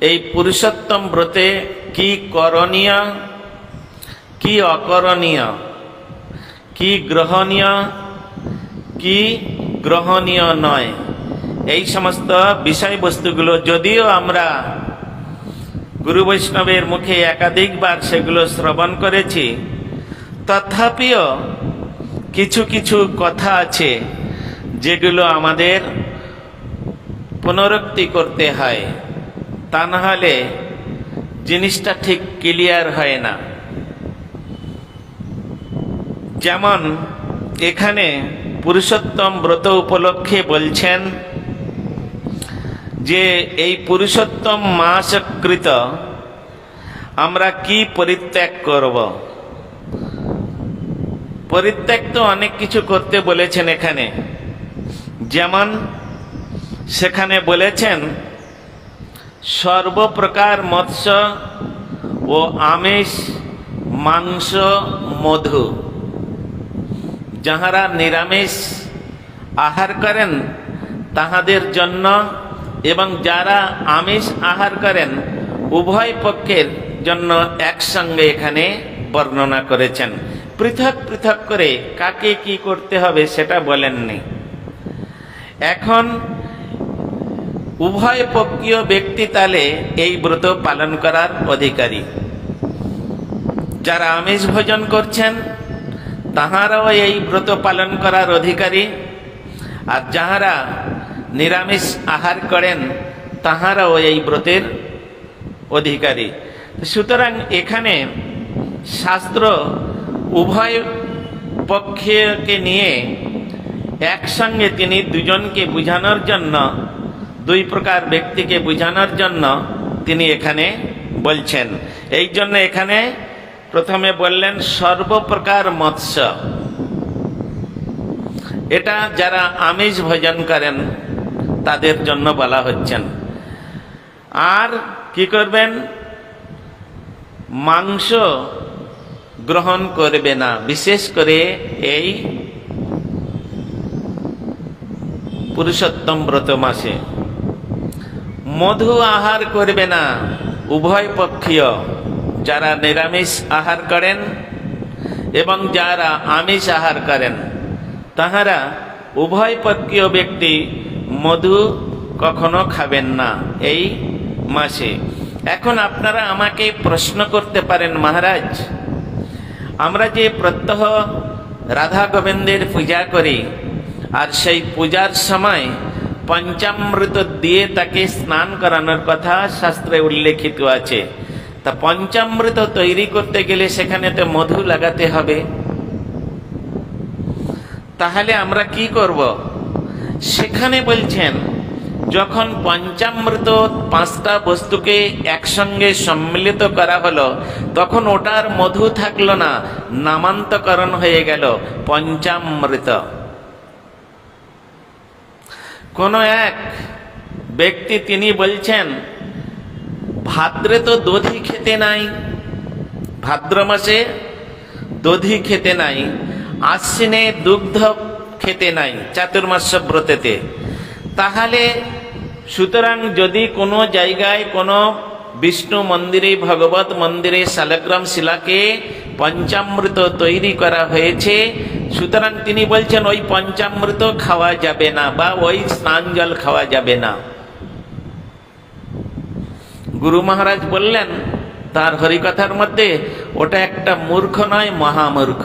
এই পুরুষোত্তম ব্রতে কি করণীয়, কি অকরণীয়, কি গ্রহণীয়, কি গ্রহণীয় নয়, এই সমস্ত বিষয়বস্তুগুলো যদিও আমরা গুরু বৈষ্ণবের মুখে একাধিকবার সেগুলো শ্রবণ করেছি, তথাপিও কিছু কিছু কথা আছে যেগুলো আমাদের পুনরুক্তি করতে হয়, তা না হলে জিনিসটা ঠিক ক্লিয়ার হয় না। যেমন এখানে পুরুষোত্তম ব্রত উপলক্ষে বলছেন যে এই পুরুষোত্তম মাসকৃত আমরা কি পরিত্যাগ করব। পরিত্যাগ তো অনেক কিছু করতে বলেছেন এখানে। যেমন সেখানে বলেছেন সর্বপ্রকার মৎস্য ও আমিষ, মাংস, মধু, যাহারা নিরামিষ আহার করেন তাহাদের জন্য এবং যারা আমিষ আহার করেন উভয় পক্ষের জন্য একসঙ্গে এখানে বর্ণনা করেছেন। পৃথক পৃথক করে কাকে কি করতে হবে সেটা বলেননি। এখন উভয় পক্ষীয় ব্যক্তি তাহলে এই ব্রত পালন করার অধিকারী। যারা আমিষ ভোজন করছেন তাহারাও এই ব্রত পালন করার অধিকারী, আর যাহারা নিরামিষ আহার করেন তাহারাও এই ব্রতের অধিকারী। সুতরাং এখানে শাস্ত্র উভয় পক্ষকে নিয়ে একসঙ্গে তিনি দুজনকে বুঝানোর জন্য, দুই প্রকার ব্যক্তিকে বুঝানোর জন্য তিনি এখানে বলছেন। এই জন্য এখানে প্রথমে বললেন সর্বপ্রকার মৎস্য, এটা যারা আমিষ ভোজন করেন তাদের জন্য বলা হচ্ছেন। আর কি করবেন? মাংস গ্রহণ করবে না, বিশেষ করে এই পুরুষোত্তম ব্রত মাসে। মধু আহার করবে না উভয় পক্ষীয়, যারা নিরামিষ আহার করেন এবং যারা আমিষ আহার করেন তাহারা উভয় পক্ষীয় ব্যক্তি মধু কখনো খাবেন না এই মাসে। এখন আপনারা আমাকে প্রশ্ন করতে পারেন, মহারাজ আমরা যে প্রত্যহ রাধা গোবিন্দের পূজা করি আর সেই পূজার সময় পঞ্চামৃত দিয়ে তাকে স্নান করানোর কথা শাস্ত্রে উল্লেখিত আছে, তা পঞ্চামৃত তৈরি করতে গেলে সেখানে তো মধু লাগাতে হবে। তাহলে আমরা কি করব? সেখানে বলছেন যখন পঞ্চামৃত পাঁচটা বস্তুকে একসঙ্গে সম্মিলিত করা হলো তখন ওটার মধু থাকলো না, নামান্তকরণ হয়ে গেল পঞ্চামৃত। কোন এক ব্যক্তি তিনি বলছেন ভাদ্রে তো দধি খেতে নাই, ভাদ্র মাসে দধি খেতে নাই, আশ্বিনে দুগ্ধ খেতে নাই চাতুর্মাস্য ব্রতেতে। তাহলে সুতরাং যদি কোনো জায়গায় কোনো বিষ্ণু মন্দিরে, ভগবত মন্দিরে শালগ্রাম শিলাকে পঞ্চামৃত তৈরি করা হয়েছে, সুতরাং তিনি বলছেন ওই পঞ্চামৃত খাওয়া যাবে না বা ওই স্নান জল খাওয়া যাবে না। গুরু মহারাজ বললেন তার হরিকথার মধ্যে, ওটা একটা মূর্খ নয়, মহামূর্খ।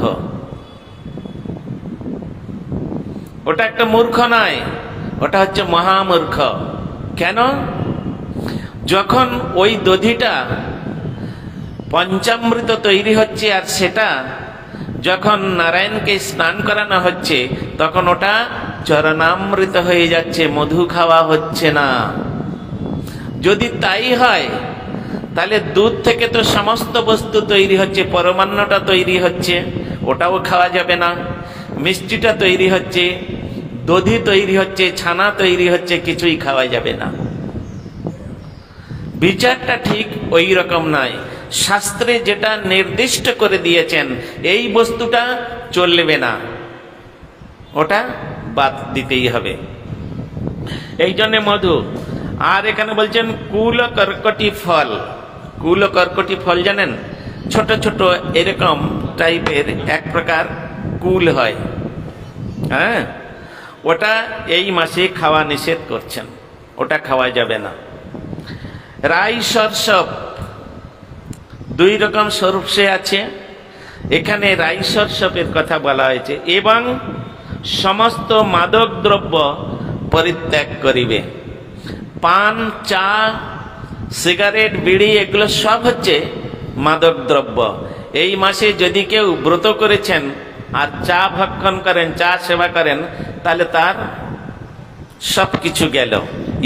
ওটা একটা মূর্খ নয়, ওটা হচ্ছে মহামূর্খ। কেন? যখন ওই দধিটা পঞ্চামৃত তৈরি হচ্ছে আর সেটা যখন নারায়ণকে স্নান করানো হচ্ছে তখন ওটা চরণামৃত হয়ে যাচ্ছে, মধু খাওয়া হচ্ছে না। যদি তাই হয় তাহলে দুধ থেকে তো সমস্ত বস্তু তৈরি হচ্ছে, পরমান্নটা তৈরি হচ্ছে, ওটাও খাওয়া যাবে না। মিষ্টিটা তৈরি হচ্ছে, দধি তৈরি হচ্ছে, ছানা তৈরি হচ্ছে, কিছুই খাওয়া যাবে না। বিচারটা ঠিক ওই রকম নয়। শাস্ত্রে যেটা নির্দিষ্ট করে দিয়েছেন এই বস্তুটা চলবে না, ওটা বাদ দিতেই হবে। এই জন্য মধু। আর এখানে বলছেন কুল কর্কটি ফল। কুল কর্কটি ফল জানেন? ছোট ছোট এরকম টাইপের এক প্রকার কুল হয়, হ্যাঁ, ওটা এই মাসে খাওয়া নিষেধ করছেন, ওটা খাওয়া যাবে না। রাই সরসপ, দুই রকম সরষে আছে, এখানে রাই সরসপের কথা বলা হয়েছে। এবং সমস্ত মাদক দ্রব্য পরিত্যাগ করিবে। পান, চা, সিগারেট, বিড়ি এগুলো সব হচ্ছে মাদক দ্রব্য। এই মাসে যদি কেউ ব্রত করেছেন আর চা ভক্ষণ করেন, চা সেবা করেন, তাহলে তার সব কিছু গেল,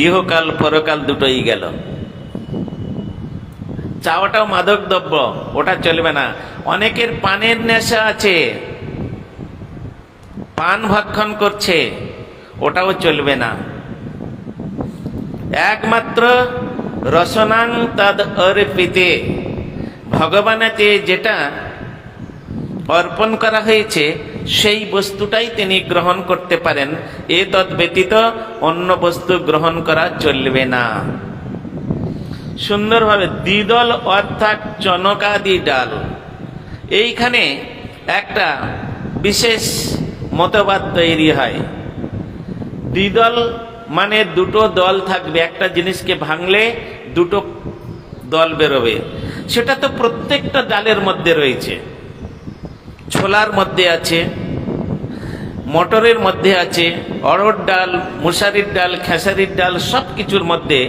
ইহকাল পরকাল দুটোই গেল। চাওয়াটাও মাদক দ্রব্য, ওটা চলবে না। অনেকের পানের নেশা আছে, পান ভক্ষণ করছে, ওটাও চলবে না। একমাত্র রসনাং তদ অর্পিতে, ভগবানকে যেটা অর্পণ করা হয়েছে সেই বস্তুটাই তিনি গ্রহণ করতে পারেন, এ তদ ব্যতীত অন্য বস্তু গ্রহণ করা চলবে না। সুন্দরভাবে দ্বিদল অর্থাৎ চনকাদি ডাল, এইখানে একটা বিশেষ মতবাদ তৈরি হয়। দ্বিদল মানে দুটো দল থাকবে, একটা জিনিসকে ভাঙলে দুটো দল বেরোবে। সেটা তো প্রত্যেকটা ডালের মধ্যে রয়েছে, ছোলার মধ্যে আছে, মটরের মধ্যে আছে, অড়হর ডাল, মুসারির ডাল, খেসারির ডাল, সব কিছুর মধ্যে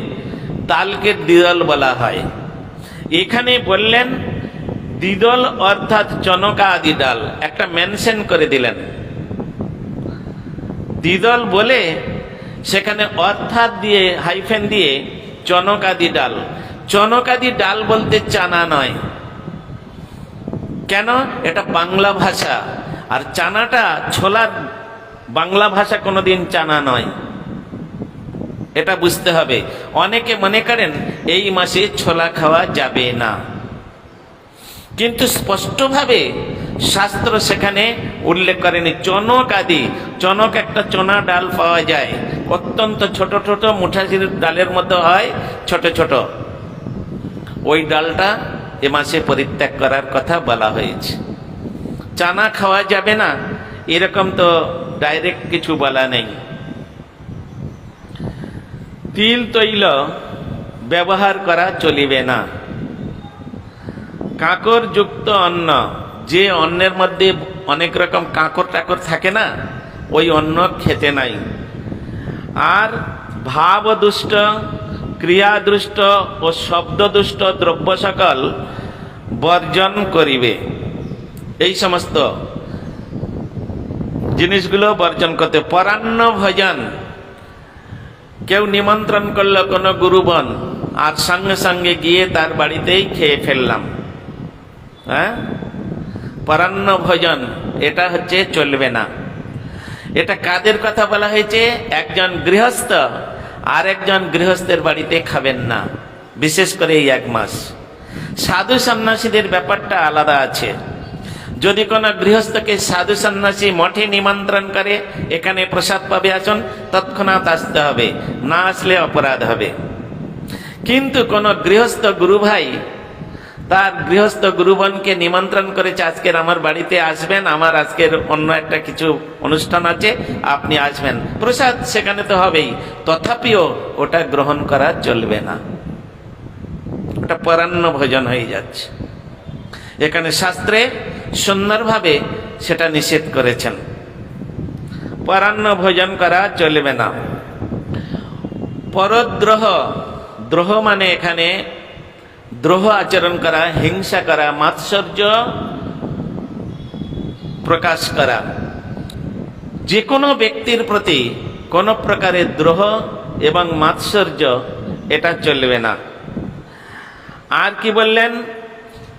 ডালকে দ্বিদল বলা হয়। এখানে বললেন দ্বিদল অর্থাৎ চনকা আদি ডাল, একটা মেনশন করে দিলেন দ্বিদল বলে, সেখানে অর্থাৎ দিয়ে হাইফেন দিয়ে চনকাদি ডাল। চনকাদি ডাল বলতে চানা নয়, কেন? এটা বাংলা ভাষা, আর চানাটা ছোলার বাংলা ভাষা কোনোদিন চানা নয়, এটা বুঝতে হবে। অনেকে মনে করেন এই মাসে ছোলা খাওয়া যাবে না, কিন্তু স্পষ্টভাবে শাস্ত্র সেখানে উল্লেখ করেনি। চনক আদি, চনক একটা চনা ডাল পাওয়া যায়, অত্যন্ত ছোট ছোট মুঠাশির ডালের মতো হয়, ছোট ছোট, ওই ডালটা এ মাসে পরিত্যাগ করার কথা বলা হয়েছে। চানা খাওয়া যাবে না এরকম তো ডাইরেক্ট কিছু বলা নেই। তিল তৈল ব্যবহার করা চলিবে না। কাঁকর যুক্ত অন্ন, যে অন্নের মধ্যে অনেক রকম কাঁকর টাকর থাকে না, ওই অন্ন খেতে নাই। আর ভাবদুষ্ট, ক্রিয়াদুষ্ট ও শব্দদুষ্ট দ্রব্য সকল বর্জন করিবে। এই সমস্ত জিনিসগুলো বর্জন করতে। পরান্ন ভোজন, কেউ নিমন্ত্রণ করলো কোনো গুরুবন, আর সঙ্গে সঙ্গে গিয়ে তার বাড়িতেই খেয়ে ফেললাম, হ্যাঁ, পরান্ন ভোজন, এটা হচ্ছে চলবে না। এটা কাদের কথা বলা হয়েছে? একজন গৃহস্থ আর একজন গৃহস্থের বাড়িতে খাবেন না, বিশেষ করে এই এক মাস। সাধু সন্ন্যাসীদের ব্যাপারটা আলাদা আছে। যদি কোনো গৃহস্থকে সাধু সন্ন্যাসী মঠে নিমন্ত্রণ করে, এখানে প্রসাদ পাবে আসুন, তৎক্ষণাৎ আসতে হবে, না আসলে অপরাধ হবে। কিন্তু কোন গৃহস্থ গুরু ভাই তার গৃহস্থ গুরুবনকে নিমন্ত্রণ করেছে, আজকের আমার বাড়িতে আসবেন, আমার আজকের অন্য একটা কিছু অনুষ্ঠান আছে, আপনি আসবেন, প্রসাদ সেখানে তো হবেই, তথাপিও ওটা গ্রহণ করা চলবে না, ওটা পরান্ন ভোজন হয়ে যাচ্ছে। এখানে শাস্ত্রে সুন্দরভাবে সেটা নিষেধ করেছেন, পরান্ন ভোজন করা চলবে না। পরদ্রোহ, দ্রোহ মানে এখানে দ্রোহ আচরণ করা, হিংসা করা, মাৎসর্য প্রকাশ করা। যে কোনো ব্যক্তির প্রতি কোন প্রকারের দ্রোহ এবং মাৎসর্য এটা চলবে না। আর কি বললেন?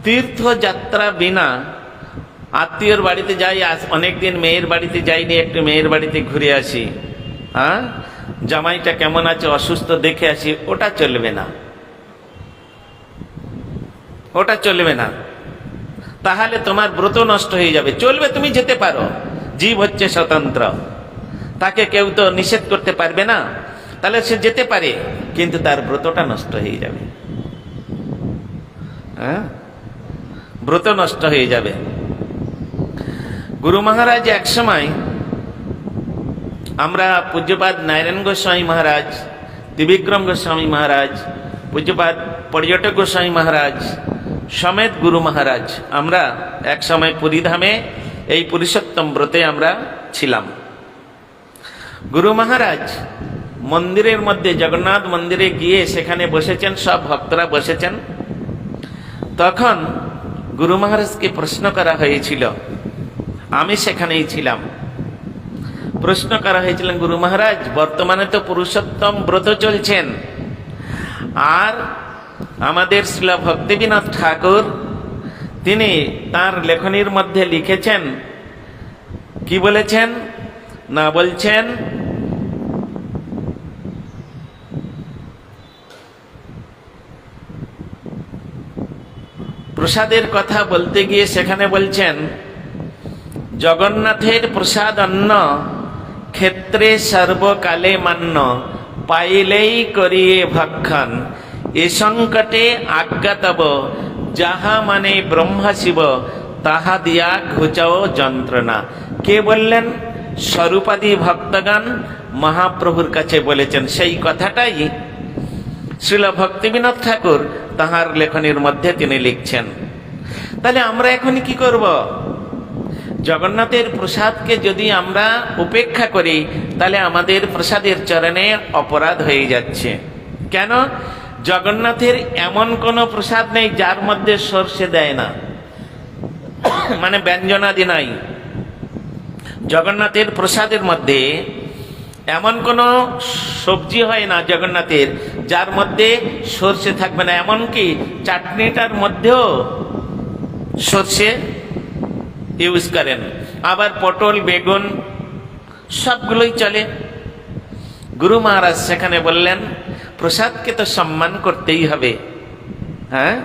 তীর্থযাত্রা বিনা, আত্মীয়র বাড়িতে যাই, অনেকদিন মেয়ের বাড়িতে যাইনি, একটু মেয়ের বাড়িতে ঘুরে আসি, হ্যাঁ, জামাইটা কেমন আছে, অসুস্থ দেখে আসি, ওটা চলবে না, ওটা চলবে না। তাহলে তোমার ব্রত নষ্ট হয়ে যাবে। চলবে, তুমি যেতে পারো, জীব হচ্ছে স্বতন্ত্র, তাকে কেউ তো নিষেধ করতে পারবে না। তাহলে সে যেতে পারে, কিন্তু তার ব্রতটা নষ্ট হয়ে যাবে। হ্যাঁ, ব্রত নষ্ট হয়ে যাবে। গুরু মহারাজ এক সময়, আমরা পূজ্যপাদ নারায়ণ গোস্বামী মহারাজ, ত্রিবিক্রম গোস্বামী মহারাজ, পূজ্যপাদ পর্যটক গোস্বামী মহারাজ সমেত গুরু মহারাজ, আমরা এক সময় পুরীধামে এই পুরুষোত্তম ব্রতে আমরা ছিলাম। গুরু মহারাজ মন্দিরের মধ্যে, জগন্নাথ মন্দিরে গিয়ে সেখানে বসেছেন, সব ভক্তরা বসেছেন। তখন গুরু মহারাজকে প্রশ্ন করা হয়েছিল, আমি সেখানেই ছিলাম। প্রশ্ন করা হয়েছিল, গুরু মহারাজ বর্তমানে তো পুরুষোত্তম ব্রত চলছেন, আর আমাদের শ্রীল ভক্তিবিনোদ ঠাকুর তিনি তার লেখনীর মধ্যে লিখেছেন, কি বলেছেন না, বলছেন প্রসাদের কথা বলতে গিয়ে সেখানে বলছেন, জগন্নাথের প্রসাদ অন্ন ক্ষেত্রে সর্বকালে মান্য, পাইলেই করিয়ে ভক্ষণ, এ সংকটে আজ্ঞাতব, যাহা মানে ব্রহ্মা শিব, তাহা দিয়া ঘুচাও যন্ত্রণা। কে বললেন? স্বরূপাদি ভক্তগণ মহাপ্রভুর কাছে বলেছেন। সেই কথাটাই শ্রীল ভক্তিবিনোদ ঠাকুর তাহার লেখনীর মধ্যে তিনি লিখছেন। তাহলে আমরা এখন কি করব? জগন্নাথের প্রসাদকে যদি আমরা উপেক্ষা করি, তাহলে আমাদের প্রসাদের চরণে অপরাধ হয়ে যাচ্ছে। কেন? জগন্নাথের এমন কোন প্রসাদ নেই যার মধ্যে সর্ষে দেয় না, মানে ব্যঞ্জনাদি নাই। জগন্নাথের প্রসাদের মধ্যে এমন কোন সবজি হয় না জগন্নাথের যার মধ্যে সর্ষে থাকবে না। এমনকি চাটনিটার মধ্যেও সর্ষে ইউজ করেন, আবার পটল, বেগুন সবগুলোই চলে। গুরু মহারাজ সেখানে বললেন, প্রসাদকে তো সম্মান করতেই হবে। হ্যাঁ,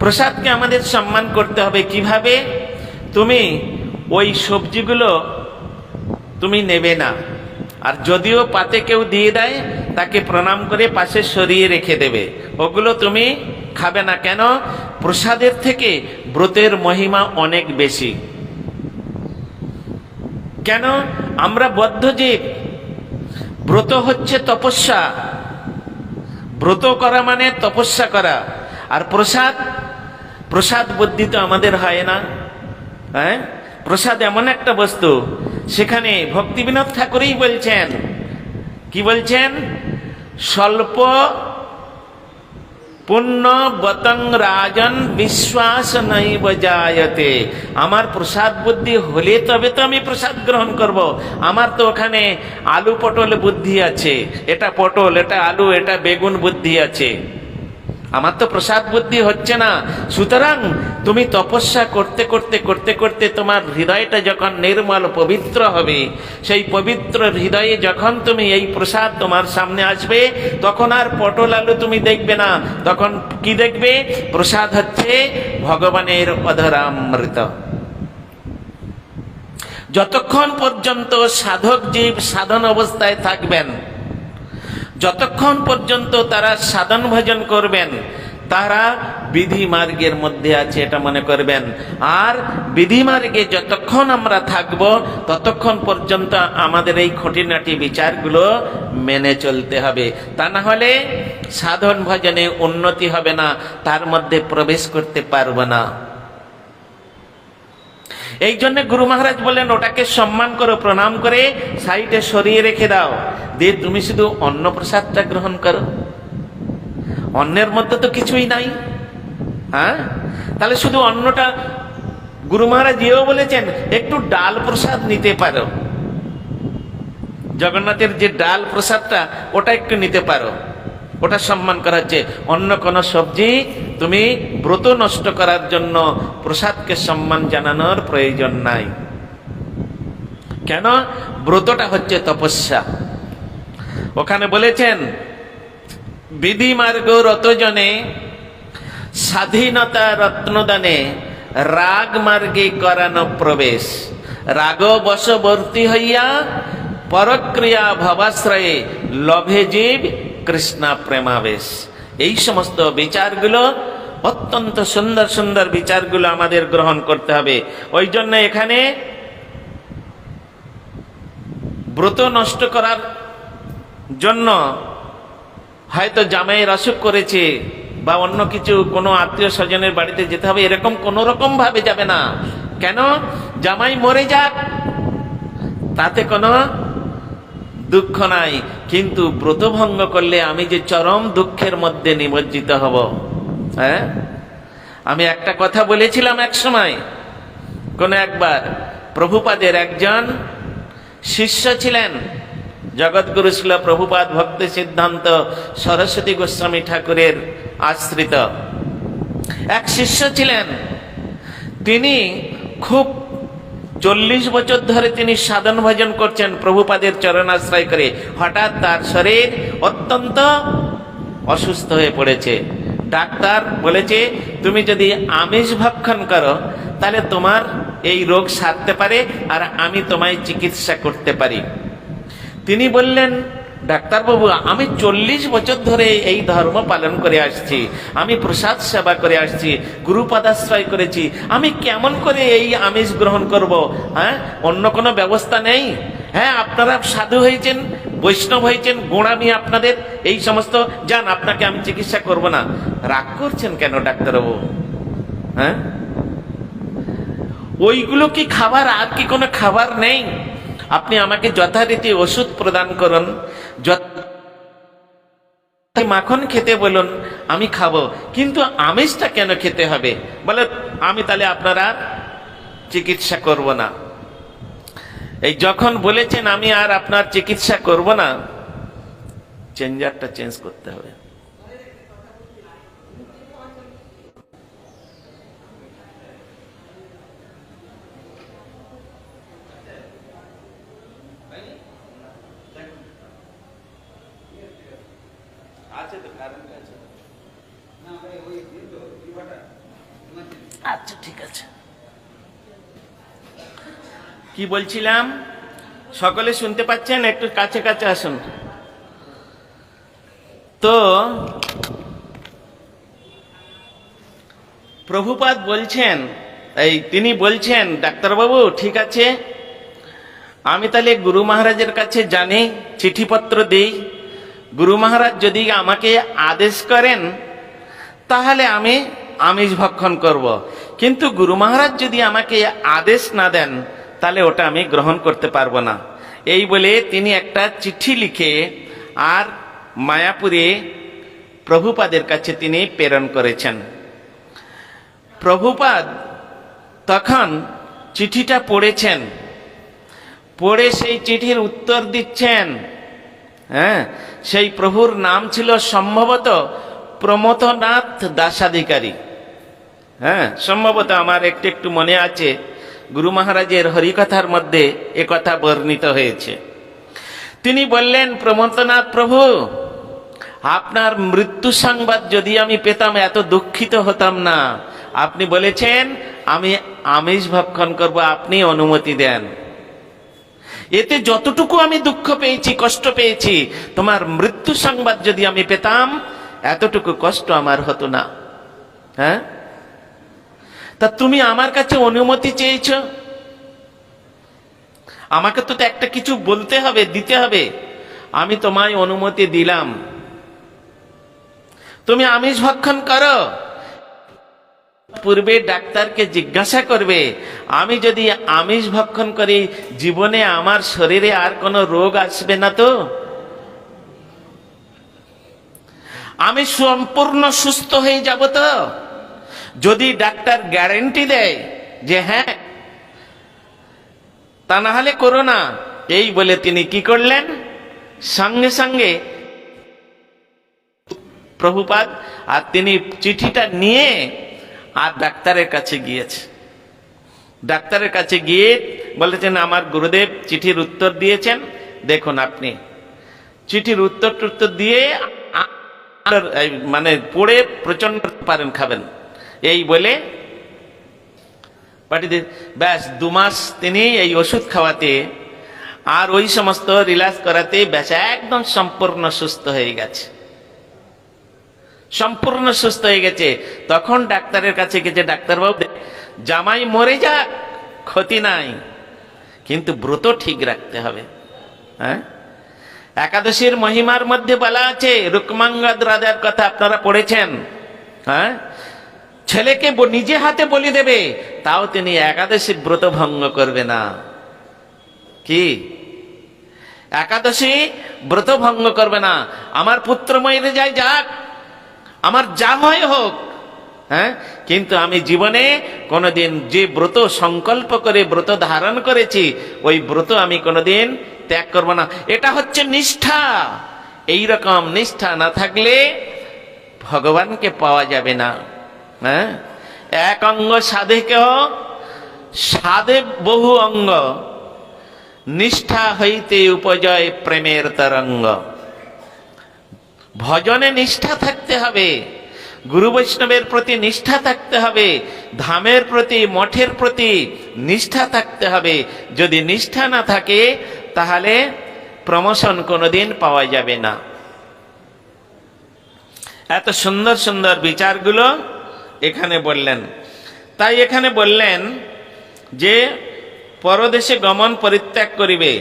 প্রসাদকে আমাদের সম্মান করতে হবে। কিভাবে? তুমি ওই সবজিগুলো তুমি নেবে না, আর যদিও পাতে কেউ দিয়ে দেয় তাকে প্রণাম করে পাশে সরিয়ে রেখে দেবে, ওগুলো তুমি খাবে না। কেন? প্রসাদের থেকে ব্রতের মহিমা অনেক বেশি। কেন? আমরা বদ্ধজীব, ব্রত হচ্ছে তপস্যা, ব্রত করা মানে তপস্যা করা। আর প্রসাদ বুদ্ধি তো আমাদের হয় না। হ্যাঁ, প্রসাদ এমন একটা বস্তু, সেখানে ভক্তিবিনোদ ঠাকুরই বলছেন, কি বলছেন? স্বল্প পুণ্য বতং রাজন বিশ্বাস নৈব জায়তে। আমার প্রসাদ বুদ্ধি হলে তবে তো আমি প্রসাদ গ্রহণ করব। আমার তো ওখানে আলু পটল বুদ্ধি আছে, এটা পটল, এটা আলু, এটা বেগুন বুদ্ধি আছে, আমার তো প্রসাদ বুদ্ধি হচ্ছে না। সুতরাং তুমি তপস্যা করতে করতে করতে করতে তোমার হৃদয়টা যখন নির্মল পবিত্র হবে, সেই পবিত্র হৃদয়ে যখন তুমি এই প্রসাদ তোমার সামনে আসবে, তখন আর পটল আলু তুমি দেখবে না। তখন কি দেখবে? প্রসাদ হচ্ছে ভগবানের অধরামৃত। যতক্ষণ পর্যন্ত সাধক জীব সাধন অবস্থায় থাকবেন, যতক্ষণ পর্যন্ত তারা সাধন ভজন করবেন, তারা বিধি মার্গের মধ্যে আছে, এটা মনে করবেন। আর বিধি মার্গে যতক্ষণ আমরা থাকব, ততক্ষণ পর্যন্ত আমাদের এই খুঁটিনাটি বিচারগুলো মেনে চলতে হবে। তা না হলে সাধন ভজনে উন্নতি হবে না, তার মধ্যে প্রবেশ করতে পারব না। এই জন্য গুরু মহারাজ বললেন, ওটাকে সম্মান করো, প্রণাম করে সাইডে সরিয়ে রেখে দাও, দিয়ে তুমি শুধু অন্ন প্রসাদটা গ্রহণ করো। অন্নের মধ্যে তো কিছুই নাই। হ্যাঁ, তাহলে শুধু অন্নটা, গুরু মহারাজ এও বলেছেন একটু ডাল প্রসাদ নিতে পারো, জগন্নাথের যে ডাল প্রসাদটা ওটা একটু নিতে পারো, ওটা সম্মান করা হচ্ছে। অন্য কোন সবজি তুমি ব্রত নষ্ট করার জন্য প্রসাদকে সম্মান জানানোর প্রয়োজন নাই। কেন? ব্রতটা হচ্ছে তপস্যা। ওখানে বলেছেন, বিধি মার্গ রতজনে স্বাধীনতা রত্নদানে, রাগ মার্গে করানো প্রবেশ, রাগ বশবর্তী হইয়া পরক্রিয়া ভবাশ্রয়ে লভে জীব কৃষ্ণা প্রেমাবেশ। এই সমস্ত বিচারগুলো, অত্যন্ত সুন্দর সুন্দর বিচারগুলো আমাদের গ্রহণ করতে হবে। ওই জন্য এখানে ব্রত নষ্ট করার জন্য হয়তো জামাইয়ের অসুখ করেছে বা অন্য কিছু কোনো আত্মীয় স্বজনের বাড়িতে যেতে হবে, এরকম কোন রকম ভাবে যাবে না। কেন? জামাই মরে যাক, তাতে কোনো দুঃখ নাই, কিন্তু ব্রত ভঙ্গ করলে আমি যে চরম দুঃখের মধ্যে নিমজ্জিত হব। হ্যাঁ, আমি একটা কথা বলেছিলাম এক সময়, কোন একবার প্রভুপাদের একজন শিষ্য ছিলেন, জগৎগুরু ছিল প্রভুপাদ ভক্তি সিদ্ধান্ত সরস্বতী গোস্বামী ঠাকুরের আশ্রিত এক শিষ্য ছিলেন। তিনি খুব 40 বছর ধরে তিনি সাধন ভজন করছেন প্রভুপাদের চরণাশ্রয় করে। হঠাৎ তার শরীর অত্যন্ত অসুস্থ হয়ে পড়েছে। ডাক্তার বলেছে, তুমি যদি আমিষ ভক্ষণ করো তাহলে তোমার এই রোগ সারতে পারে আর আমি তোমায় চিকিৎসা করতে পারি। তিনি বললেন, ডাক্তারবাবু, আমি 40 বছর ধরে এই ধর্ম পালন করে আসছি, আমি প্রসাদ সেবা করে আসছি, গুরুপদাশ্রয় করেছি, আমি কেমন করে এই আমিষ গ্রহণ করব? হ্যাঁ, অন্য কোনো ব্যবস্থা নেই? হ্যাঁ, আপনারা সাধু হয়েছেন, বৈষ্ণব হয়েছেন, গোঁড়ামি আপনাদের এই সমস্ত, যান, আপনাকে আমি চিকিৎসা করব না। রাগ করছেন কেন ডাক্তারবাবু? হ্যাঁ, ওইগুলো কি খাবার? আর কি কোনো খাবার নেই? আপনি আমাকে যথারীতি ওষুধ প্রদান করুন, মাখন খেতে বলুন, আমি খাবো, কিন্তু আমিষটা কেন খেতে হবে? বলে, আমি তাহলে আপনারা চিকিৎসা করব না। এই যখন বলেছেন আমি আর আপনার চিকিৎসা করব না, চেঞ্জারটা চেঞ্জ করতে হবে। আচ্ছা, ঠিক আছে। কি বলছিলাম? সকলে শুনতে পাচ্ছেন? একটু কাছে কাছে আসুন। তো প্রভুপাদ বলছেন, তিনি বলছেন, ডাক্তারবাবু ঠিক আছে, আমি তাহলে গুরু মহারাজের কাছে জানি, চিঠিপত্র দিই, গুরু মহারাজ যদি আমাকে আদেশ করেন তাহলে আমি আমিষ ভক্ষণ করব, কিন্তু গুরু মহারাজ যদি আমাকে আদেশ না দেন তাহলে ওটা আমি গ্রহণ করতে পারবো না। এই বলে তিনি একটা চিঠি লিখে আর মায়াপুরে প্রভুপাদের কাছে তিনি প্রেরণ করেছেন। প্রভুপাদ তখন চিঠিটা পড়েছেন, পড়ে সেই চিঠির উত্তর দিচ্ছেন। হ্যাঁ, সেই প্রভুর নাম ছিল সম্ভবত প্রমথনাথ দাসাধিকারী। হ্যাঁ, সম্ভবত, আমার একটু একটু মনে আছে, গুরু মহারাজের হরিকথার মধ্যে একথা বর্ণিত হয়েছে। তিনি বললেন, প্রমথনাথ প্রভু, আপনার মৃত্যু সংবাদ যদি আমি পেতাম এত দুঃখিত হতাম না। আপনি বলেছেন আমি আমিষ ভক্ষণ করব, আপনি অনুমতি দেন। এতে যতটুকু আমি দুঃখ পেয়েছি, কষ্ট পেয়েছি, তোমার মৃত্যু সংবাদ যদি আমি পেতাম এতটুকু কষ্ট আমার হতো না। হ্যাঁ, তা তুমি আমার কাছে অনুমতি চেয়েছ, আমাকে তো একটা কিছু বলতে হবে, দিতে হবে। আমি তোমায় অনুমতি দিলাম, তুমি আমিষ ভক্ষণ করো। পূর্বে ডাক্তারকে জিজ্ঞাসা করবে, আমি যদি আমিষ ভক্ষণ করি জীবনে আমার শরীরে আর কোনো রোগ আসবে না তো? আমি সম্পূর্ণ সুস্থ হয়ে যাব তো? যদি ডাক্তার গ্যারেন্টি দেয় যে হ্যাঁ, তা না হলে করো না। এই বলে তিনি কি করলেন, সঙ্গে সঙ্গে প্রভুপাদ আর তিনি চিঠিটা নিয়ে আর ডাক্তারের কাছে গিয়েছে। ডাক্তারের কাছে গিয়ে বলেছেন, আমার গুরুদেব চিঠির উত্তর দিয়েছেন, দেখুন আপনি চিঠির উত্তর দিয়ে মানে পড়ে প্রচন্ড পারেন, খাবেন। এই বলে পাঠিয়ে, ব্যাস 2 মাস তিনি এই ওষুধ খাওয়াতে আর ওই সমস্ত রিল্যাক্স করাতে বেচা একদম সম্পূর্ণ সুস্থ হয়ে গেছে, সম্পূর্ণ সুস্থ হয়ে গেছে। তখন ডাক্তারের কাছে গেছে, ডাক্তারবাবু জামাই মরে যাক ক্ষতি নাই, কিন্তু ব্রত ঠিক রাখতে হবে। হ্যাঁ, একাদশীর মহিমার মধ্যে বলা আছে, রুক্মাঙ্গদ রাজার কথা আপনারা পড়েছেন। হ্যাঁ, ছেলেকে নিজে হাতে বলি দেবে, তাও তিনি একাদশীর ব্রত ভঙ্গ করবে না। কি একাদশী ব্রত ভঙ্গ করবে না। আমার পুত্র মরে যায় যাক, আমার যা হয় হোক, হ্যাঁ, কিন্তু আমি জীবনে কোনোদিন যে ব্রত সংকল্প করে ব্রত ধারণ করেছি, ওই ব্রত আমি কোনোদিন ত্যাগ করব না। এটা হচ্ছে নিষ্ঠা। এই রকম নিষ্ঠা না থাকলে ভগবানকে পাওয়া যাবে না। হ্যাঁ, এক অঙ্গ সাধেকেও সাধে বহু অঙ্গ, নিষ্ঠা হইতে উপজয় প্রেমের তরঙ্গ। ভজনে নিষ্ঠা থাকতে হবে, গুরু বৈষ্ণবের প্রতি নিষ্ঠা থাকতে হবে, ধামের প্রতি মঠের প্রতি নিষ্ঠা থাকতে হবে। যদি নিষ্ঠা না থাকে তাহলে প্রমোশন কোনোদিন পাওয়া যাবে না। এত সুন্দর সুন্দর বিচারগুলো এখানে বললেন। তাই এখানে বললেন যে পরদেশে গমন পরিত্যাগ করিবে।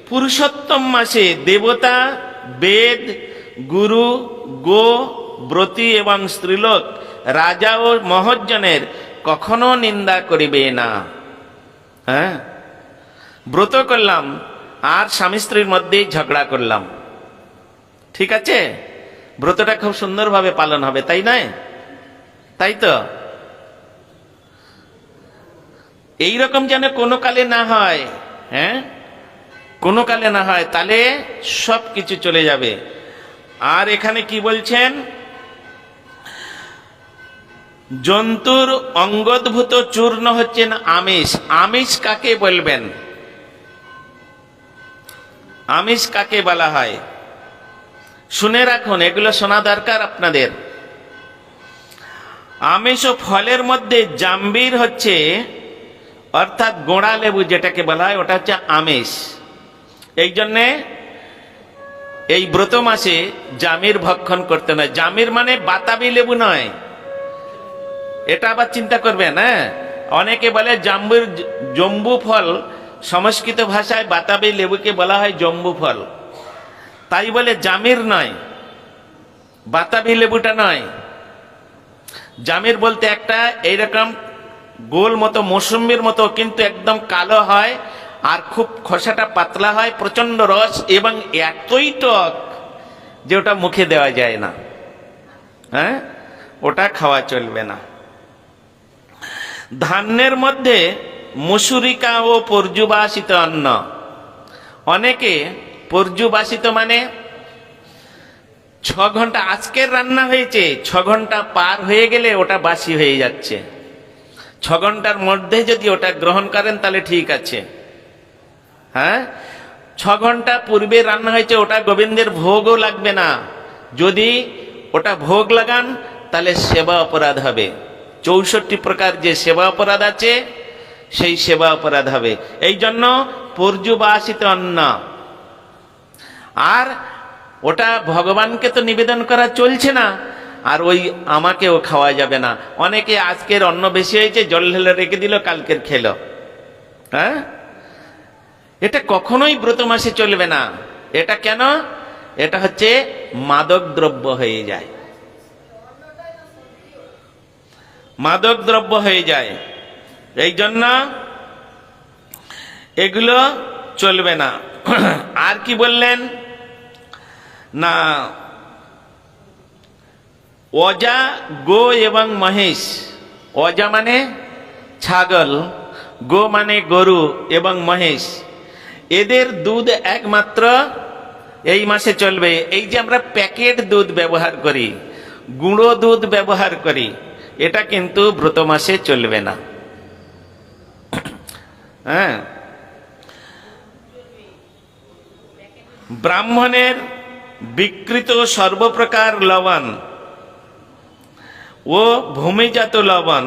পুরুষোত্তম মাসে দেবতা, বেদ, গুরু, গো, ব্রতী এবং স্ত্রীলোক, রাজা ও মহজ্জনের কখনো নিন্দা করিবে না। হ্যাঁ, ব্রত করলাম আর স্বামী স্ত্রীর মধ্যেই ঝগড়া করলাম, ঠিক আছে, ব্রতটা খুব সুন্দরভাবে পালন হবে, তাই নয়? তাই তো, এইরকম যেন কোনো কালে না হয়। হ্যাঁ, কোনো কালে না হয়, তাহলে সব কিছু চলে যাবে। আর এখানে কি বলছেন, জন্তুর অঙ্গদ্ভূত চূর্ণ হচ্ছেন আমিষ। আমিষ কাকে বলবেন? আমিষ কাকে বলা হয় শুনে রাখুন, এগুলো শোনা দরকার আপনাদের। আমিষ ও ফলের মধ্যে জাম্বির হচ্ছে, অর্থাৎ গোড়া লেবু যেটাকে বলা হয়, ওটা হচ্ছে আমিষ। এই জন্যে এই ব্রত মাসে জামির ভক্ষণ করতে নয়। জামির মানে বাতাবি লেবু নয়, এটা আবার চিন্তা করবেন। হ্যাঁ, অনেকে বলে জাম্বুর জম্বু ফল, সংস্কৃত ভাষায় বাতাবি লেবুকে বলা হয় জম্বু ফল, তাই বলে জামির নয়, বাতাবি লেবুটা নয়। জামির বলতে একটা এইরকম গোল মতো, মৌসুম্বির মতো, কিন্তু একদম কালো হয় আর খুব খোসাটা পাতলা হয়, প্রচন্ড রস এবং এতই টক যে ওটা মুখে দেওয়া যায় না। হ্যাঁ, ওটা খাওয়া চলবে না। ধান্যের মধ্যে মুসুরিকা ও পর্যুবাসিত অন্ন। অনেকে পর্যুবাসিত মানে 6 ঘন্টা আজকের রান্না হয়েছে, 6 ঘন্টা পার হয়ে গেলে ওটা বাসি হয়ে যাচ্ছে। 6 ঘন্টার মধ্যে যদি ওটা গ্রহণ করেন তাহলে ঠিক আছে। হ্যাঁ, 6 ঘন্টা পূর্বে রান্না হয়েছে, ওটা গোবিন্দের ভোগও লাগবে না। যদি ওটা ভোগ লাগান তাহলে সেবা অপরাধ হবে। 64 প্রকার যে সেবা অপরাধ আছে, সেই সেবা অপরাধ হবে। এই জন্য পর্যুবাসিত অন্ন। আর ওটা ভগবানকে তো নিবেদন করা চলছে না, আর ওই আমাকেও খাওয়া যাবে না। অনেকে আজকের অন্ন বেশি হয়েছে, জল ঢেলে রেখে দিল, কালকের খেলো। হ্যাঁ, এটা কখনোই ব্রত মাসে চলবে না। এটা কেন? এটা হচ্ছে মাদক দ্রব্য হয়ে যায়, মাদক দ্রব্য হয়ে যায়। এই জন্য এগুলো চলবে না। আর কি বললেন না, অজা, গো এবং মহিষ। অজা মানে ছাগল, গো মানে গরু এবং মহিষ, এদের দুধ একমাত্র এই মাসে চলবে। এই যে আমরা প্যাকেট দুধ ব্যবহার করি, গুঁড়ো দুধ ব্যবহার করি, এটা কিন্তু ব্রত মাসে চলবে না। হ্যাঁ, ব্রাহ্মণের বিকৃত সর্বপ্রকার লবণ ও ভূমিজাত লবণ,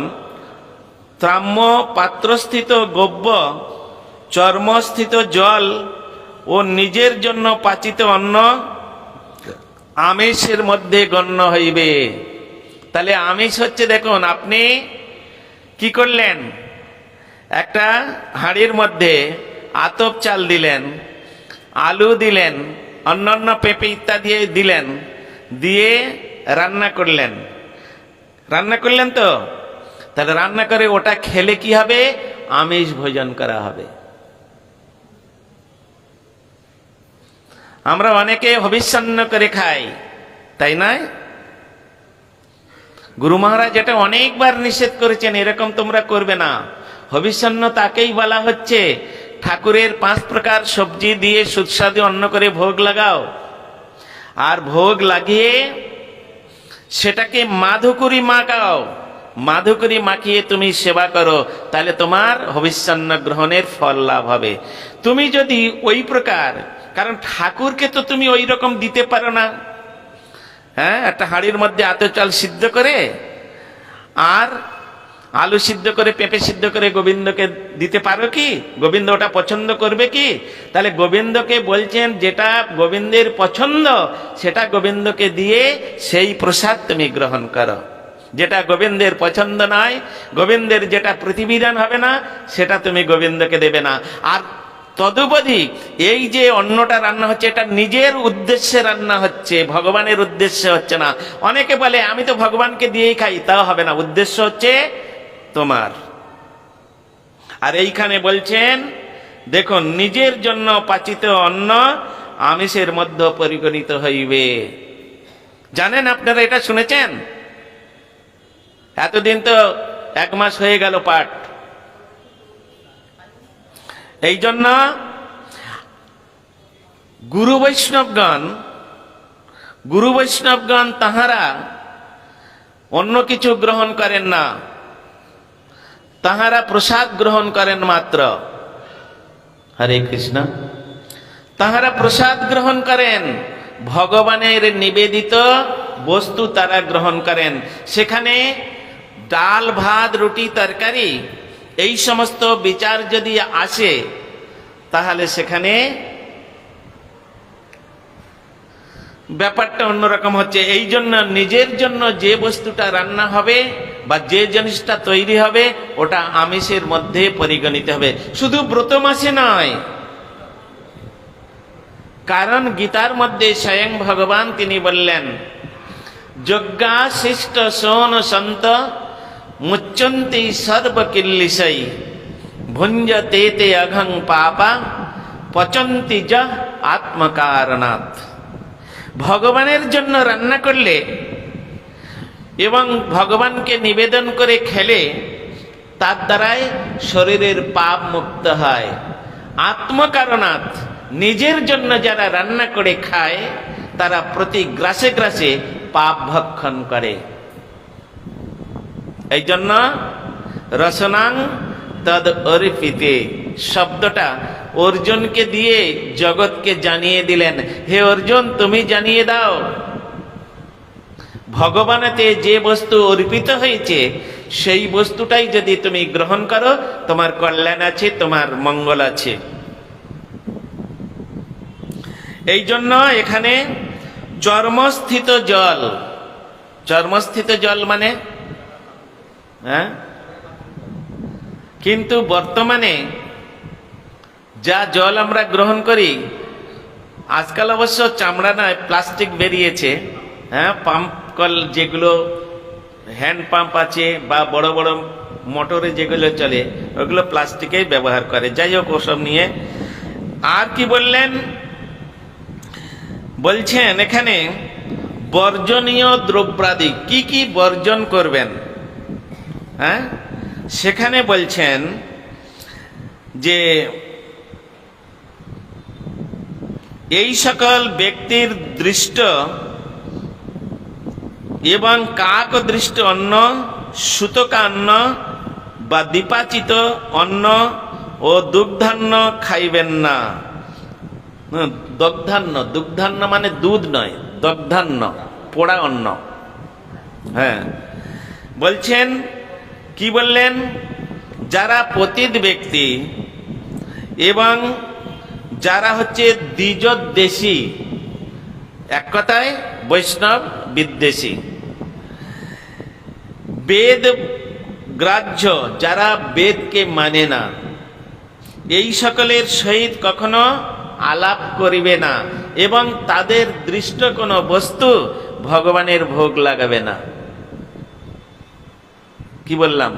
ত্রাম্য পাত্রস্থিত গব্য, চর্মস্থিত জল ও নিজের জন্য পাচিত অন্ন আমিষের মধ্যে গণ্য হইবে। তাহলে আমিষ হচ্ছে, দেখুন আপনি কি করলেন, একটা হাঁড়ির মধ্যে আতপ চাল দিলেন, আলু দিলেন, অন্যান্য পেঁপে ইত্যাদি দিলেন, দিয়ে রান্না করলেন। তো তাহলে রান্না করে ওটা খেলে কি হবে? আমিষ ভোজন করা হবে। আমরা অনেকে হবিষ্যান্ন করে খাই, তাই নয়? গুরু মহারাজ এটা অনেকবার নিষেধ করেছেন, এরকম তোমরা করবে না। হবিষ্যান্ন তাকেই বলা হচ্ছে ঠাকুরের 5 প্রকার সবজি দিয়ে সুস্বাদু অন্ন করে ভোগ লাগাও, আর ভোগ লাগিয়ে সেটাকে মাধুকরী মাখাও, মাধুকরী মাখিয়ে তুমি সেবা করো, তাহলে তোমার হবিষ্যান্ন গ্রহণের ফল লাভ হবে। তুমি যদি ওই প্রকার, কারণ ঠাকুরকে তো তুমি ওই রকম দিতে পারো না। হ্যাঁ, একটা হাঁড়ির মধ্যে আতপ চাল সিদ্ধ করে আর আলু সিদ্ধ করে পেঁপে সিদ্ধ করে গোবিন্দকে দিতে পারো কি? গোবিন্দ ওটা পছন্দ করবে কি? তাহলে গোবিন্দকে বলছেন যেটা গোবিন্দের পছন্দ সেটা গোবিন্দকে দিয়ে সেই প্রসাদ তুমি গ্রহণ করো। যেটা গোবিন্দের পছন্দ নয়, গোবিন্দের যেটা প্রতিবিধান হবে না, সেটা তুমি গোবিন্দকে দেবে না। আর তদুপরি এই যে অন্নটা রান্না হচ্ছে, এটা নিজের উদ্দেশ্যে রান্না হচ্ছে, ভগবানের উদ্দেশ্যে হচ্ছে না। অনেকে বলে আমি তো ভগবানকে দিয়েই খাই, তাও হবে না, উদ্দেশ্য হচ্ছে তোমার। আর এইখানে বলছেন দেখুন, নিজের জন্য পাচিত অন্ন আমিষের মধ্যে পরিগণিত হইবে। জানেন আপনারা, এটা শুনেছেন? এতদিন তো 1 মাস হয়ে গেল পাঠ। এই জন্য গুরু বৈষ্ণবগণ তাহারা অন্য কিছু গ্রহণ করেন না, তাহারা প্রসাদ গ্রহণ করেন মাত্র। হরে কৃষ্ণ। তাহারা প্রসাদ গ্রহণ করেন, ভগবানের নিবেদিত বস্তু তারা গ্রহণ করেন। সেখানে ডাল ভাত রুটি তরকারি এই সমস্ত বিচার যদি আসে, তাহলে সেখানে ব্যাপারটা অন্যরকম হচ্ছে। এই জন্য নিজের জন্য যে বস্তুটা রান্না হবে বা যে জিনিসটা তৈরি হবে, ওটা আমিষের মধ্যে পরিগণিত হবে, শুধু ব্রত মাসে নয়। কারণ গীতার মধ্যে স্বয়ং ভগবান তিনি বললেন, যজ্ঞা শিষ্ট সোন সন্ত মুচ্চন্তি সর্বকিল্লিশৈ ভুঞ্জতে তে অঘং পাপা পচন্তি য আত্মকারণাৎ। ভগবানের জন্য রান্না করলে এবং ভগবানকে নিবেদন করে খেলে তার দ্বারাই শরীরের পাপ মুক্ত হয়। আত্মকারণাৎ, নিজের জন্য যারা রান্না করে খায় তারা প্রতি গ্রাসে গ্রাসে পাপ ভক্ষণ করে। এই জন্য রসনাং তদ অর্পিতে শব্দটা অর্জুনকে দিয়ে জগৎকে জানিয়ে দিলেন, হে অর্জুন তুমি জানিয়ে দাও, ভগবানেতে যে বস্তু অর্পিত হয়েছে সেই বস্তুটাই যদি তুমি গ্রহণ করো, তোমার কল্যাণ আছে, তোমার মঙ্গল আছে। এই জন্য এখানে চর্মস্থিত জল, চর্মস্থিত জল মানে হ্যাঁ, কিন্তু বর্তমানে যা জল আমরা গ্রহণ করি, আজকাল অবশ্য চামড়া নয় প্লাস্টিক বেরিয়েছে। হ্যাঁ, পাম্প কল যেগুলো হ্যান্ড পাম্প আছে বা বড় বড় মোটরে যেগুলো চলে, ওগুলো প্লাস্টিকেই ব্যবহার করে। যাই হোক, ওসব নিয়ে আর কি বললেন, বলছেন এখানে বর্জনীয় দ্রব্যাদি কি কি বর্জন করবেন। হ্যাঁ, সেখানে বলছেন যে এই সকল ব্যক্তির দৃষ্ট এবং কাক দৃষ্ট অন্ন, সুতকান্ন বা দীপাচিত অন্ন ও দুগ্ধান্ন খাইবেন না। দগ্ধান্ন, দুগ্ধান্ন মানে দুধ নয়, দগ্ধান্ন পোড়া অন্ন। হ্যাঁ, বলছেন কি বললেন, যারা পতিত ব্যক্তি এবং যারা হচ্ছে দ্বিজোদ্দেশী, এক কথায় বৈষ্ণব বিদ্বেষী, বেদ গ্রাহ্য, যারা বেদকে মানে না, এই সকলের সহিত কখনো আলাপ করিবে না এবং তাদের দৃষ্ট কোনো বস্তু ভগবানের ভোগ লাগাবে না। কি বললাম?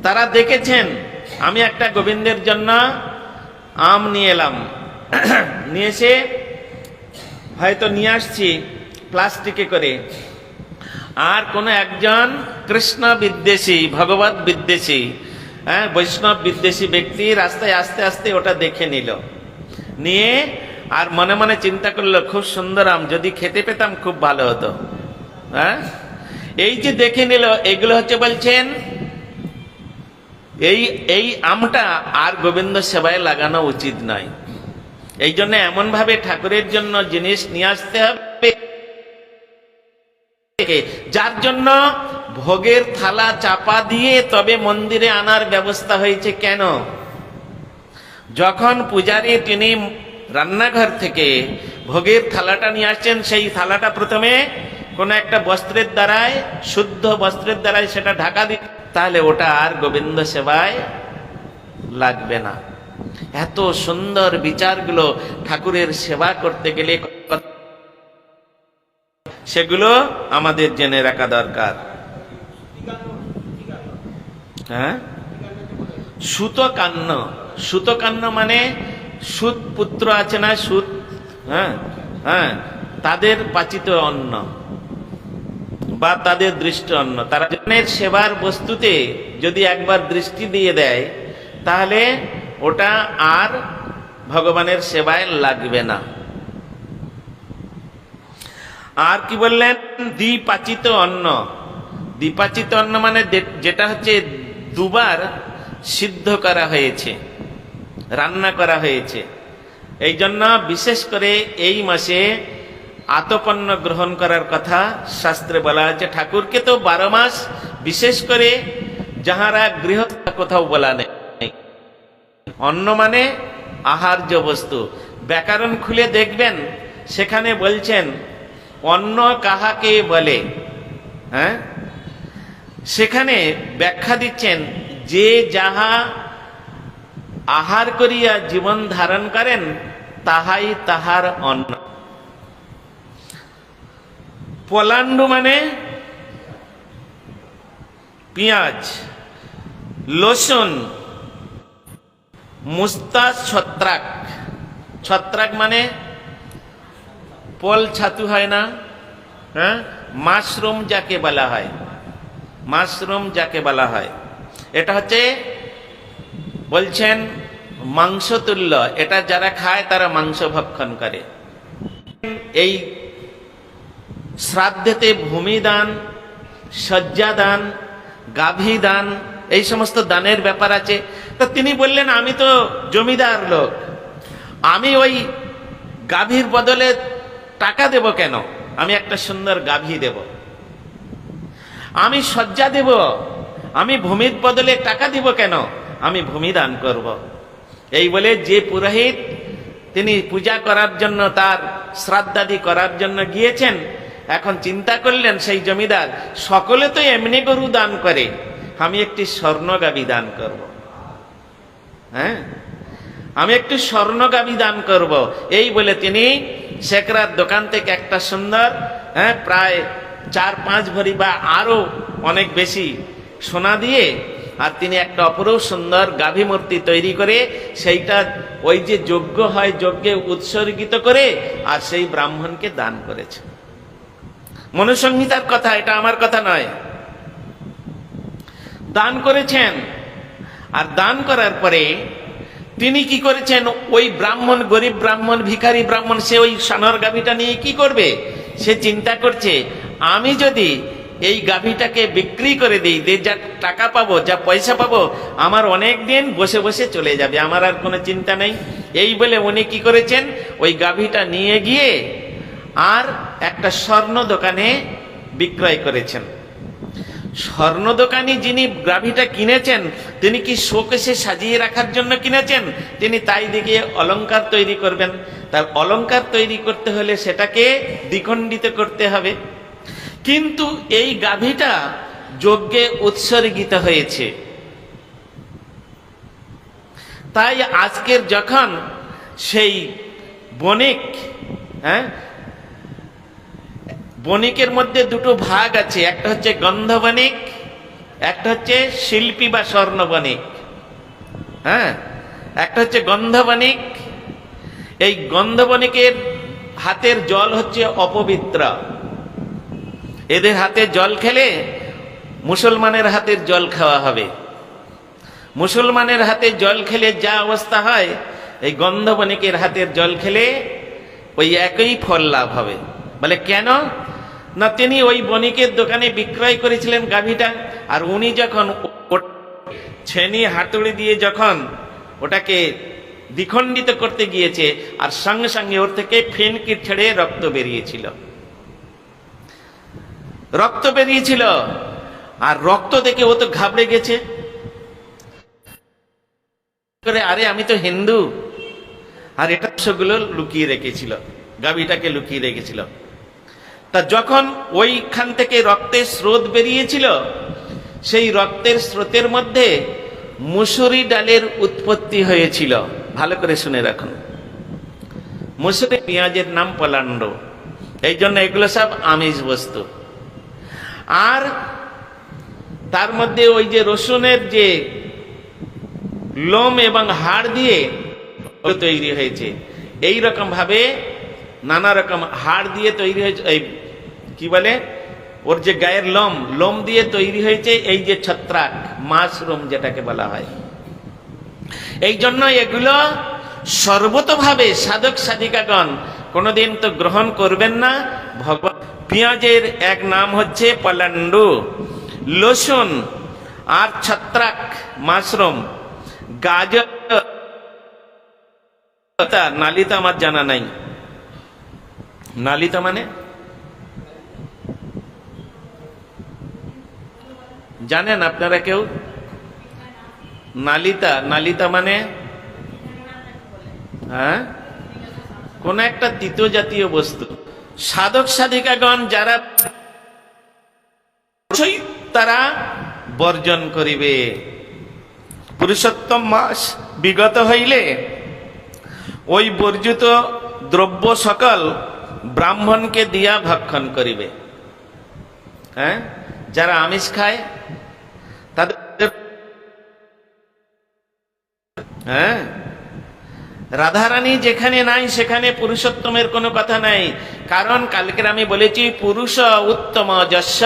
তারা দেখেছেন আমি একটা গোবিন্দের জন্য আম নিয়ে এলাম, নিয়ে এসে হয়তো নিয়ে আসছি প্লাস্টিকে করে, আর কোনো একজন কৃষ্ণ বিদ্বেষী, ভগবত বিদ্বেষী, বৈষ্ণব বিদ্বেষী ব্যক্তি রাস্তায় আস্তে আস্তে ওটা দেখে নিল, নিয়ে আর মনে মনে চিন্তা করলো খুব সুন্দর আম, যদি খেতে পেতাম খুব ভালো হতো। এই যে দেখে নিল, এগুলো হচ্ছে বলছেন এই আমটা আর গোবিন্দ সেবায় লাগানো উচিত নয়। এই জন্য এমন ভাবে ঠাকুরের জন্য জিনিস নিয়ে আসতে হবে যার জন্য ভোগের থালা চাপা দিয়ে তবে মন্দিরে আনার ব্যবস্থা হয়েছে। কেন? যখন পূজারী তিনি রান্নাঘর থেকে ভোগের থালাটা নিয়ে আসছেন, সেই থালাটা প্রথমে কোন একটা বস্ত্রের দ্বারায়, শুদ্ধ বস্ত্রের দ্বারায় সেটা ঢাকা দিই, তাহলে ওটা আর গোবিন্দ সেবায় লাগবে না। এত সুন্দর বিচারগুলো ঠাকুরের সেবা করতে গেলে সেগুলো আমাদের জেনে রাখা দরকার। হ্যাঁ, সুতকান্ন, সুতকান্ন মানে সুত পুত্র আছে না, সুত, হ্যাঁ হ্যাঁ, তাদের পাচিত অন্ন বা তাদের দৃষ্ট অন্ন, তারা সেবার বস্তুতে যদি একবার দৃষ্টি দিয়ে দেয় তাহলে ওটা আর ভগবানের সেবায় লাগবে না। আর কি বললেন? দ্বিপাচিত অন্ন। দ্বিপাচিত অন্ন মানে যেটা হচ্ছে দুবার সিদ্ধ করা হয়েছে, রান্না করা হয়েছে। এই জন্য বিশেষ করে এই মাসে আতপন্ন গ্রহণ করার কথা শাস্ত্রে বলা আছে। ঠাকুরকে তো 12 মাস, বিশেষ করে যাহারা গৃহ, কোথাও বলা নেই। অন্ন মানে আহার্য বস্তু। ব্যাকরণ খুলে দেখবেন, সেখানে বলছেন অন্ন কাহাকে বলে। হ্যাঁ, সেখানে ব্যাখ্যা দিচ্ছেন যে যাহা আহার করিয়া জীবন ধারণ করেন তাহাই তাহার অন্ন। পলান্ডু মানে পেঁয়াজ, লসুন, মুস্তা ছত্রাক। ছত্রাক মানে পল ছাতু হয় না, হ্যাঁ, মাশরুম যাকে বলা হয়, মাশরুম যাকে বলা হয়, এটা হচ্ছে বলছেন মাংস তুল্য। এটা যারা খায় তারা মাংস ভক্ষণ করে। এই শ্রাদ্ধেতে ভূমিদান, শয্যাদান, গাভী দান, এই সমস্ত দানের ব্যাপার আছে। তো তিনি বললেন আমি তো জমিদার লোক, আমি ওই গাভীর বদলে টাকা দেব কেন? আমি একটা সুন্দর গাভী দেব, আমি শয্যা দেব, আমি ভূমির বদলে টাকা দিব কেন? আমি ভূমি দান করব। এই বলে যে পুরোহিত তিনি পূজা করার জন্য, তার শ্রাদ্ধাদি করার জন্য গিয়েছেন, এখন চিন্তা করলেন সেই জমিদার সকলে তো এমনি গরু দান করে, আমি একটি স্বর্ণ গাভী দান করব। হ্যাঁ, আমি একটি স্বর্ণ গাভী দান করব। এই বলে তিনি শেখরার দোকান থেকে একটা সুন্দর, হ্যাঁ, প্রায় 4-5 ভরি বা আরো অনেক বেশি সোনা দিয়ে, আর তিনি একটা অপরূপ সুন্দর গাভী মূর্তি তৈরি করে সেইটা ওই যে যজ্ঞ হয়, যজ্ঞে উৎসর্গিত করে আর সেই ব্রাহ্মণকে দান করেছে। মনুসংহিতার কথা, এটা আমার কথা নয়। দান করেছেন। আর দান করার পরে তিনি কি করেছেন? ওই ব্রাহ্মণ, গরিব ব্রাহ্মণ, ভিখারি ব্রাহ্মণ, সে ওই সোনার গাভীটা নিয়ে কি করবে? সে চিন্তা করছে আমি যদি এই গাভীটাকে বিক্রি করে দিই, যা টাকা পাবো, যা পয়সা পাবো, আমার অনেক দিন বসে বসে চলে যাবে, আমার আর কোনো চিন্তা নেই। এই বলে উনি কি করেছেন? ওই গাভীটা নিয়ে গিয়ে আর একটা স্বর্ণ দোকানে বিক্রয় করেছেন। স্বর্ণ দোকানি যিনি গাভীটা কিনেছেন তিনি কি শোকেসে সাজিয়ে রাখার জন্য কিনেছেন? তিনি তাই দিকে অলংকার তৈরি করবেন। তার অলংকার তৈরি করতে হলে সেটাকে দ্বিখণ্ডিত করতে হবে। কিন্তু এই গাভীটা যজ্ঞে উৎসর্গিত হয়েছে। তাই আজকের যখন সেই বণিক, বণিকের মধ্যে দুটো ভাগ আছে, একটা হচ্ছে গন্ধ বণিক, একটা হচ্ছে শিল্পী বা স্বর্ণ বণিক। একটা হচ্ছে গন্ধ বণিক। এই গন্ধ বণিকের হাতের জল হচ্ছে অপবিত্র। এদের হাতে জল খেলে মুসলমানের হাতের জল খাওয়া হবে। মুসলমানের হাতে জল খেলে যা অবস্থা হয়, এই গন্ধ বণিকের হাতের জল খেলে ওই একই ফল লাভ হবে। বলে কেন? না, তিনি ওই বণিকের দোকানে বিক্রয় করেছিলেন গাভীটা, আর উনি যখন ছেনি হাতুড়ি দিয়ে যখন ওটাকে দ্বিখণ্ডিত করতে গিয়েছে, আর সঙ্গে সঙ্গে ওর থেকে ফেনকির ছেড়ে রক্ত বেরিয়েছিল। রক্ত বেরিয়েছিল, আর রক্ত দেখে ও তো ঘাবড়ে গেছে। আরে আমি তো হিন্দু, আর এটা সেগুলো লুকিয়ে রেখেছিল, গাভীটাকে লুকিয়ে রেখেছিল। তা যখন ওইখান থেকে রক্তের স্রোত বেরিয়েছিল, সেই রক্তের স্রোতের মধ্যে মুসুরি ডালের উৎপত্তি হয়েছিল। ভালো করে শুনে রাখুন। মুসুরি পেঁয়াজের নাম পলাণ্ড, এই জন্য এগুলো সব আমিষ বস্তু। আর তার মধ্যে ওই যে রসুনের যে লোম এবং হাড় দিয়ে তৈরি হয়েছে, এই রকম ভাবে নানা রকম হাড় দিয়ে তৈরি হয়েছে। এই কি বলে, ওর যে গায়ের লোম দিয়ে তৈরি হয়েছে এই যে ছত্রাক, মাশরুম যেটাকে বলা হয়। এই জন্য এগুলো সর্বতভাবে সাধক সাধিকাগণ কোনোদিন তো গ্রহণ করবেন না। ভগবান পেঁয়াজের এক নাম হচ্ছে পলান্ডু, লসুন আর ছত্রাক মাশরুম, গাজর, নালিতা আমার জানা নাই। নালিতা মানে জানেন আপনারা কেউ? নালিতা মানে কোন একটা তিতো জাতীয় বস্তু। সাধক সাধিকাগণ যারা তারা বর্জন করিবে। পুরুষোত্তম মাস বিগত হইলে ওই বর্জিত দ্রব্য সকল ব্রাহ্মণকে দিয়া ভক্ষণ করিবে। যারা আমিষ খায় তাদের রাধারানী যেখানে নাই সেখানে পুরুষোত্তমের কোনো কথা নাই। কারণ কালকের আমি বলেছি পুরুষ উত্তম যস্য